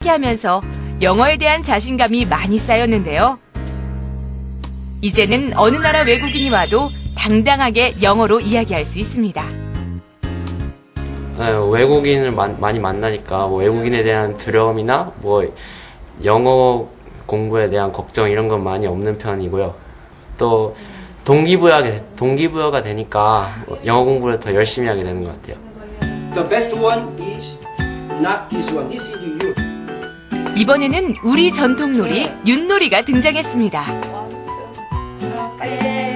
하면서 영어에 대한 자신감이 많이 쌓였는데요. 이제는 어느 나라 외국인이 와도 당당하게 영어로 이야기할 수 있습니다. 외국인을 많이 만나니까 뭐 외국인에 대한 두려움이나 뭐 영어 공부에 대한 걱정 이런 건 많이 없는 편이고요. 또 동기부여가 되니까 영어 공부를 더 열심히 하게 되는 것 같아요. The best one is not this one. This is you. 이번에는 우리 전통놀이 윷놀이가 등장했습니다.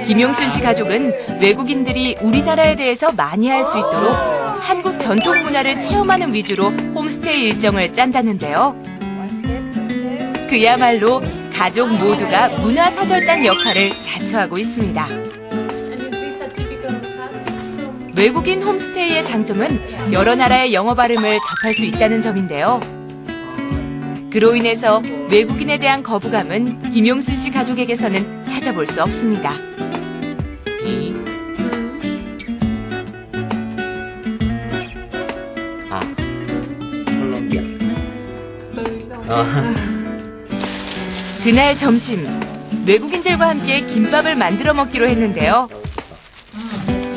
김용순 씨 가족은 외국인들이 우리나라에 대해서 많이 알 수 있도록 한국 전통 문화를 체험하는 위주로 홈스테이 일정을 짠다는데요. 그야말로 가족 모두가 문화사절단 역할을 자처하고 있습니다. 외국인 홈스테이의 장점은 여러 나라의 영어 발음을 접할 수 있다는 점인데요. 그로 인해서 외국인에 대한 거부감은 김용순 씨 가족에게서는 찾아볼 수 없습니다. 콜롬비아. 그날 점심, 외국인들과 함께 김밥을 만들어 먹기로 했는데요.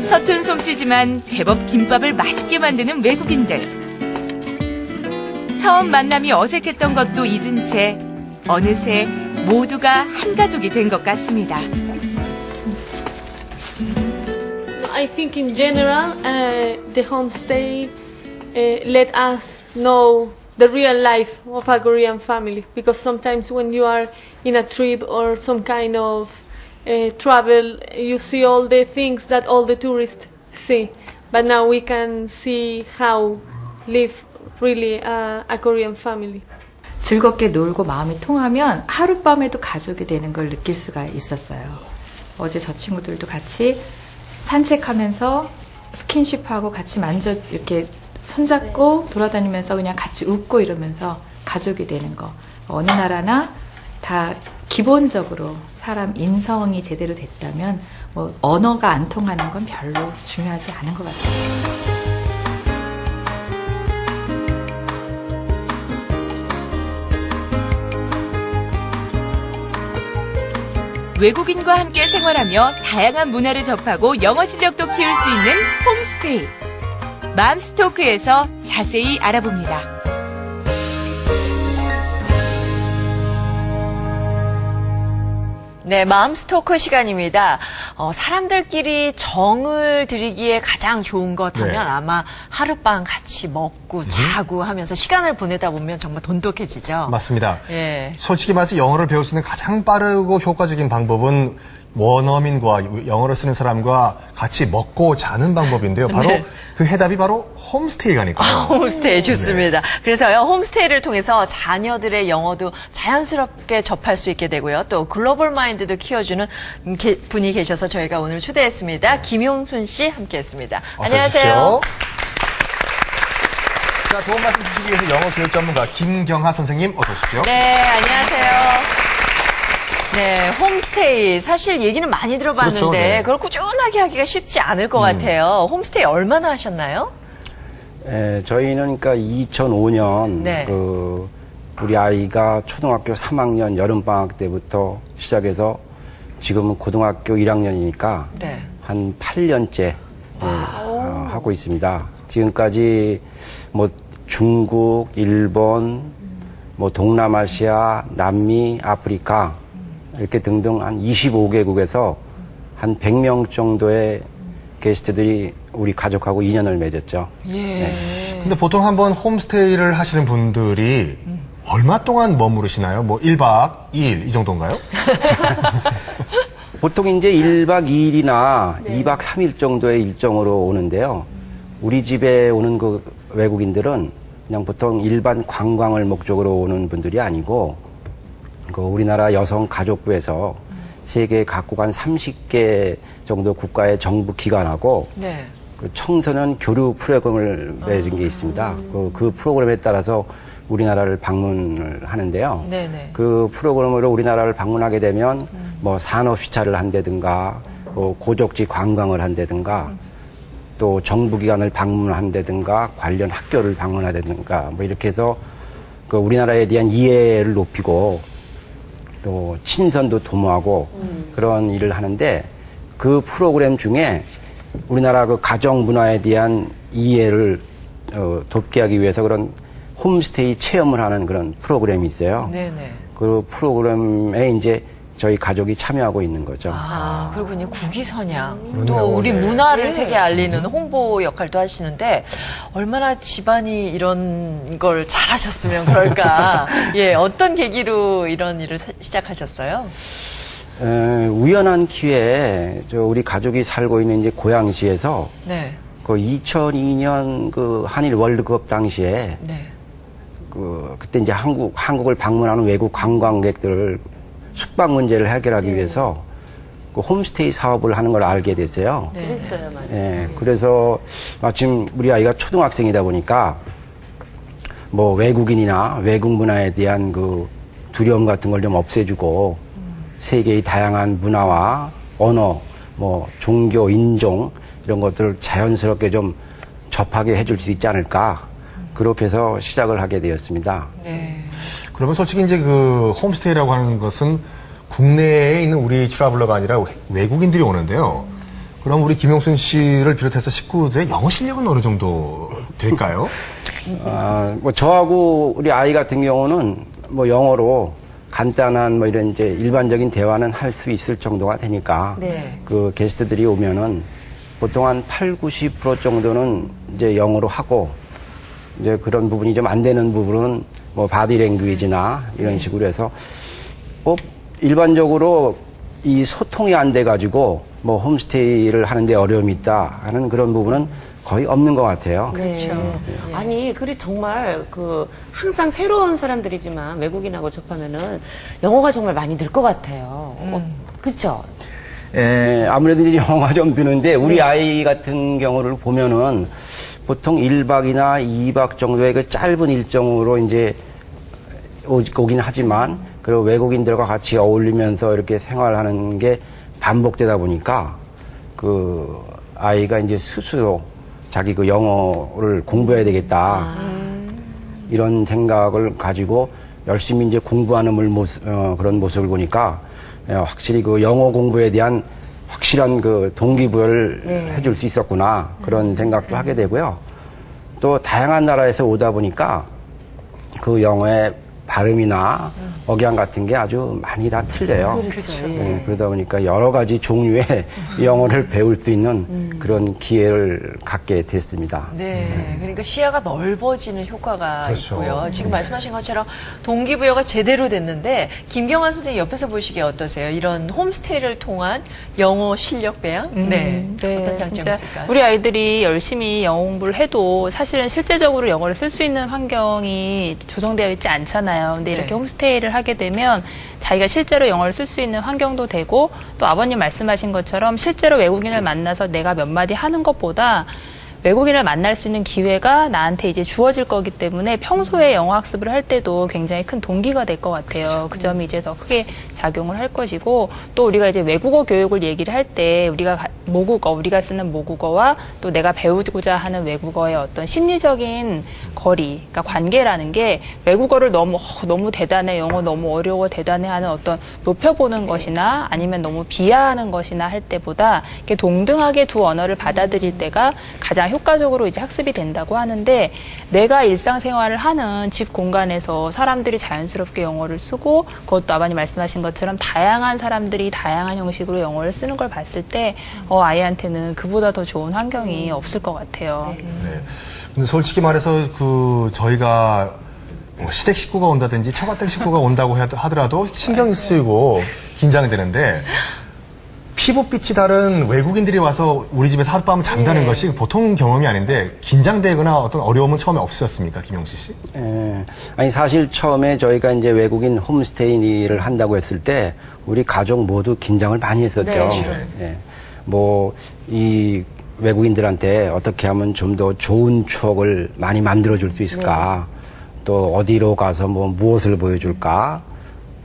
서툰 솜씨지만 제법 김밥을 맛있게 만드는 외국인들. 처음 만남이 어색했던 것도 잊은 채 어느새 모두가 한 가족이 된 것 같습니다. I think in general, the homestay let us know the real life of a Korean family. Because sometimes when you are in a trip or some kind of travel, you see all the things that all the tourists see. But now we can see how live really a Korean family. 즐겁게 놀고 마음이 통하면 하룻밤에도 가족이 되는 걸 느낄 수가 있었어요. 어제 저 친구들도 같이 산책하면서 스킨십하고 같이 이렇게 손잡고 돌아다니면서 그냥 같이 웃고 이러면서 가족이 되는 거. 어느 나라나 다 기본적으로 사람 인성이 제대로 됐다면 뭐 언어가 안 통하는 건 별로 중요하지 않은 것 같아요. 외국인과 함께 생활하며 다양한 문화를 접하고 영어 실력도 키울 수 있는 홈스테이. 맘스토크에서 자세히 알아봅니다. 네, 맘스토크 시간입니다. 사람들끼리 정을 들이기에 가장 좋은 것 하면 아마 하룻밤 같이 먹고 자고 하면서 시간을 보내다 보면 정말 돈독해지죠. 맞습니다. 예. 솔직히 말해서 영어를 배울 수 있는 가장 빠르고 효과적인 방법은 원어민과 영어를 쓰는 사람과 같이 먹고 자는 방법인데요. 바로 그 해답이 바로 홈스테이가 아닐까요? 홈스테이 좋습니다. 그래서요, 홈스테이를 통해서 자녀들의 영어도 자연스럽게 접할 수 있게 되고요. 또 글로벌 마인드도 키워주는 분이 계셔서 저희가 오늘 초대했습니다. 김용순 씨 함께했습니다. 안녕하세요. 자, 도움 말씀 주시기 위해서 영어 교육 전문가 김경하 선생님 어서 오십시오. 네, 안녕하세요. 네, 홈스테이. 사실 얘기는 많이 들어봤는데 그렇죠, 네. 그걸 꾸준하게 하기가 쉽지 않을 것 같아요. 홈스테이 얼마나 하셨나요? 저희는 그러니까 2005년 네. 우리 아이가 초등학교 3학년 여름방학 때부터 시작해서 지금은 고등학교 1학년이니까 네. 한 8년째 하고 있습니다. 지금까지 뭐 중국, 일본, 뭐 동남아시아, 남미, 아프리카 이렇게 등등 한 25개국에서 한 100명 정도의 게스트들이 우리 가족하고 인연을 맺었죠. 예. 네. 근데 보통 한번 홈스테이를 하시는 분들이 얼마 동안 머무르시나요? 뭐 1박 2일 이 정도인가요? 보통 이제 1박 2일이나 2박 3일 정도의 일정으로 오는데요. 우리 집에 오는 그 외국인들은 그냥 보통 일반 관광을 목적으로 오는 분들이 아니고 그 우리나라 여성가족부에서 세계 각국 한 30개 정도 국가의 정부 기관하고 네. 그 청소년 교류 프로그램을 맺은 게 있습니다. 그 프로그램에 따라서 우리나라를 방문을 하는데요. 네네. 그 프로그램으로 우리나라를 방문하게 되면 뭐 산업시찰을 한다든가 뭐 고적지 관광을 한다든가 또 정부기관을 방문한다든가 관련 학교를 방문한다든가 뭐 이렇게 해서 그 우리나라에 대한 이해를 높이고 또 친선도 도모하고 그런 일을 하는데 그 프로그램 중에 우리나라 그 가정 문화에 대한 이해를 돕게 하기 위해서 그런 홈스테이 체험을 하는 그런 프로그램이 있어요. 네네. 그 프로그램에 이제 저희 가족이 참여하고 있는 거죠. 아, 그렇군요. 국위선양. 그렇네요. 또 우리 네. 문화를 세계에 알리는 홍보 역할도 하시는데 얼마나 집안이 이런 걸 잘하셨으면 그럴까. 예, 어떤 계기로 이런 일을 시작하셨어요? 우연한 기회에 우리 가족이 살고 있는 이제 고양시에서 네. 그 2002년 그 한일 월드컵 당시에 네. 그때 이제 한국을 방문하는 외국 관광객들 숙박 문제를 해결하기 위해서 그 홈스테이 사업을 하는 걸 알게 됐어요. 네. 그랬어요, 맞아요. 예, 그래서 마침 우리 아이가 초등학생이다 보니까 뭐 외국인이나 외국 문화에 대한 그 두려움 같은 걸 좀 없애주고 세계의 다양한 문화와 언어, 뭐 종교, 인종 이런 것들을 자연스럽게 좀 접하게 해줄 수 있지 않을까 그렇게 해서 시작을 하게 되었습니다. 네. 그러면 솔직히 이제 그 홈스테이라고 하는 것은 국내에 있는 우리 트래블러가 아니라 외국인들이 오는데요. 그럼 우리 김용순 씨를 비롯해서 식구들의 영어 실력은 어느 정도 될까요? 뭐 저하고 우리 아이 같은 경우는 뭐 영어로 간단한 뭐 이런 이제 일반적인 대화는 할 수 있을 정도가 되니까 네. 그 게스트들이 오면은 보통 한 80~90% 정도는 이제 영어로 하고 이제 그런 부분이 좀 안 되는 부분은 뭐 바디랭귀지나 이런 식으로 해서 일반적으로 이 소통이 안 돼 가지고 뭐 홈스테이를 하는데 어려움이 있다 하는 그런 부분은 거의 없는 것 같아요. 그렇죠. 네. 아니, 그리 정말 항상 새로운 사람들이지만 외국인하고 접하면은 영어가 정말 많이 늘 것 같아요. 그렇죠? 예, 아무래도 이제 영어가 좀 드는데 우리 아이 같은 경우를 보면은 보통 1박이나 2박 정도의 그 짧은 일정으로 이제 오긴 하지만 그리고 외국인들과 같이 어울리면서 이렇게 생활하는 게 반복되다 보니까 그 아이가 이제 스스로 자기 그 영어를 공부해야 되겠다 이런 생각을 가지고 열심히 이제 공부하는 그런 모습을 보니까 확실히 그 영어 공부에 대한 확실한 그 동기부여를 해줄 수 있었구나 그런 생각도 하게 되고요. 또 다양한 나라에서 오다 보니까 그 영어의 발음이나 억양 같은 게 아주 많이 다 틀려요. 그렇죠. 예, 그러다 보니까 여러 가지 종류의 영어를 배울 수 있는 그런 기회를 갖게 됐습니다. 네, 그러니까 시야가 넓어지는 효과가 그렇죠. 있고요. 지금 말씀하신 것처럼 동기부여가 제대로 됐는데 김경환 선생님 옆에서 보시기에 어떠세요? 이런 홈스테이를 통한 영어 실력 배양? 네, 어떤 장점이 진짜 있을까요? 우리 아이들이 열심히 영어 공부를 해도 사실은 실제적으로 영어를 쓸 수 있는 환경이 조성되어 있지 않잖아요. 근데 이렇게 네. 홈스테이를 하게 되면 자기가 실제로 영어를 쓸 수 있는 환경도 되고 또 아버님 말씀하신 것처럼 실제로 외국인을 만나서 내가 몇 마디 하는 것보다 외국인을 만날 수 있는 기회가 나한테 이제 주어질 거기 때문에 평소에 영어 학습을 할 때도 굉장히 큰 동기가 될 것 같아요. 그 점이 이제 더 크게 작용을 할 것이고 또 우리가 이제 외국어 교육을 얘기를 할 때 우리가 쓰는 모국어와 또 내가 배우고자 하는 외국어의 어떤 심리적인 거리, 그러니까 관계라는 게 외국어를 너무 대단해, 영어 너무 어려워, 대단해하는 어떤 높여보는 것이나 아니면 너무 비하하는 것이나 할 때보다 이렇게 동등하게 두 언어를 받아들일 때가 가장 효과적으로 이제 학습이 된다고 하는데 내가 일상생활을 하는 집 공간에서 사람들이 자연스럽게 영어를 쓰고 그것도 아버님 말씀하신 것처럼 다양한 사람들이 다양한 형식으로 영어를 쓰는 걸 봤을 때 아이한테는 그보다 더 좋은 환경이 없을 것 같아요. 네. 근데 솔직히 말해서 저희가 뭐 시댁 식구가 온다든지 처가댁 식구가 온다고 하더라도 신경이 쓰이고 긴장이 되는데 피부빛이 다른 외국인들이 와서 우리 집에서 하룻밤을 잔다는 것이 보통 경험이 아닌데 긴장되거나 어떤 어려움은 처음에 없으셨습니까, 김용식 씨? 아니 사실 처음에 저희가 이제 외국인 홈스테이를 한다고 했을 때 우리 가족 모두 긴장을 많이 했었죠. 네. 뭐 이 외국인들한테 어떻게 하면 좀 더 좋은 추억을 많이 만들어줄 수 있을까? 또 어디로 가서 뭐 무엇을 보여줄까?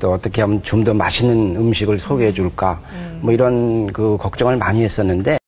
또 어떻게 하면 좀 더 맛있는 음식을 소개해줄까? 뭐 이런 그 걱정을 많이 했었는데.